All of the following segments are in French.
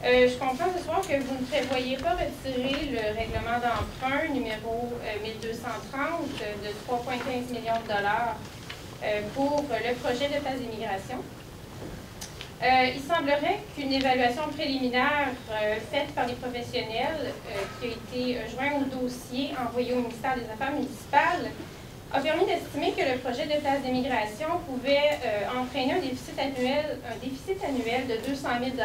Je comprends ce soir que vous ne prévoyez pas retirer le règlement d'emprunt numéro 1230 de 3,15 millions de dollars pour le projet de place d'immigration. Il semblerait qu'une évaluation préliminaire faite par les professionnels qui a été jointe au dossier envoyé au ministère des Affaires municipales a permis d'estimer que le projet de place d'immigration pouvait entraîner un déficit annuel de 200 000 $.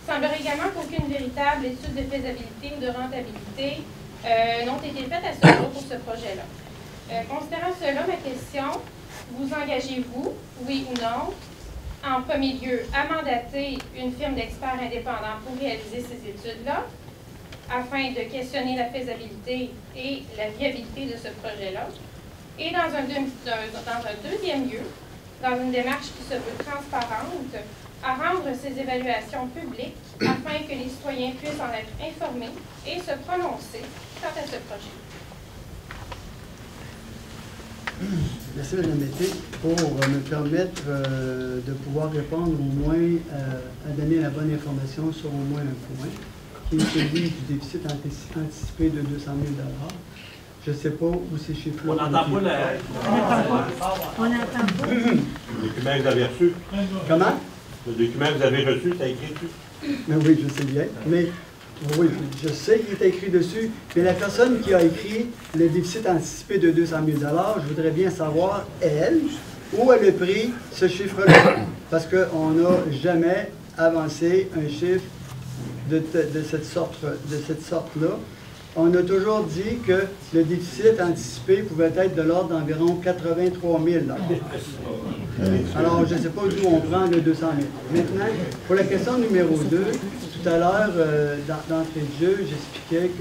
Il semblerait également qu'aucune véritable étude de faisabilité ou de rentabilité n'ont été faites à ce jour pour ce projet-là. Considérant cela, ma question, vous engagez-vous, oui ou non, en premier lieu, à mandater une firme d'experts indépendants pour réaliser ces études-là, afin de questionner la faisabilité et la viabilité de ce projet-là, et dans un deuxième lieu, dans une démarche qui se veut transparente, à rendre ces évaluations publiques afin que les citoyens puissent en être informés et se prononcer quant à ce projet. Merci, Mme Mété, pour me permettre de pouvoir répondre au moins, à donner la bonne information sur au moins un point, qui est celui du déficit anticipé de 200 000 $. Je ne sais pas où ces chiffres-là... On n'entend pas la... On n'entend pas. Le document que vous avez reçu. Comment? Le document que vous avez reçu, ça écrit dessus. Mais oui, je sais bien. Mais oui, je sais qu'il est écrit dessus. Mais la personne qui a écrit le déficit anticipé de 200 000 $, je voudrais bien savoir, elle, où elle a pris ce chiffre-là. Parce qu'on n'a jamais avancé un chiffre de cette sorte-là. On a toujours dit que le déficit anticipé pouvait être de l'ordre d'environ 83 000 $. Alors, je ne sais pas d'où on prend le 200 000. Maintenant, pour la question numéro 2, tout à l'heure, d'entrée de jeu, j'expliquais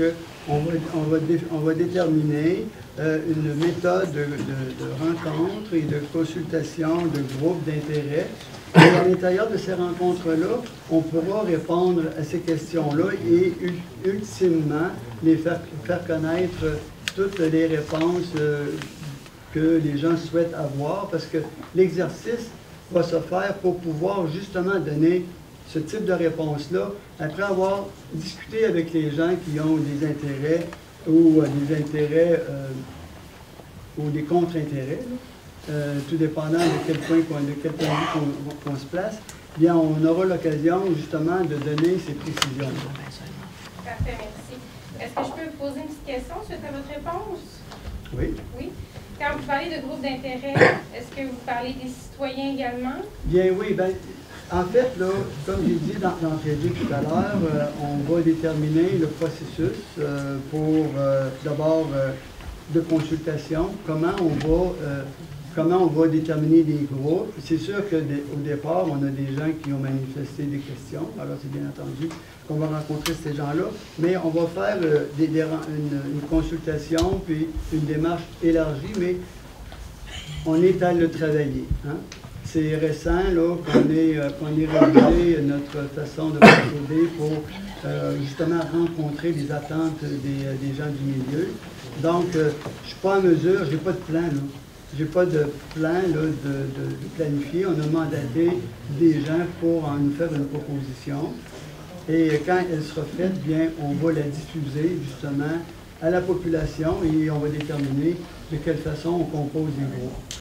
qu'on va déterminer une méthode de rencontre et de consultation de groupes d'intérêt. Et à l'intérieur de ces rencontres-là, on pourra répondre à ces questions-là et ultimement les faire connaître toutes les réponses que les gens souhaitent avoir, parce que l'exercice va se faire pour pouvoir justement donner ce type de réponse-là, après avoir discuté avec les gens qui ont des intérêts ou des intérêts ou des contre-intérêts, tout dépendant de quel point qu'on se place, bien, on aura l'occasion justement de donner ces précisions-là. Parfait, merci. Est-ce que je peux vous poser une petite question suite à votre réponse? Oui. Oui. Quand vous parlez de groupes d'intérêt, est-ce que vous parlez des citoyens également? Bien oui, bien, en fait, là, comme j'ai dit d'entrée de jeu tout à l'heure, on va déterminer le processus pour d'abord de consultation, comment on va déterminer des groupes. C'est sûr qu'au départ, on a des gens qui ont manifesté des questions, alors c'est bien entendu qu'on va rencontrer ces gens-là, mais on va faire une consultation, puis une démarche élargie, mais on est à le travailler. Hein? C'est récent qu'on ait révisé notre façon de procéder pour justement rencontrer les attentes des gens du milieu. Donc, je ne suis pas en mesure, je n'ai pas de plan, là. Je n'ai pas de plan là, de planifier. On a mandaté des gens pour nous faire une proposition. Et quand elle sera faite, bien, on va la diffuser justement à la population et on va déterminer de quelle façon on compose les groupes.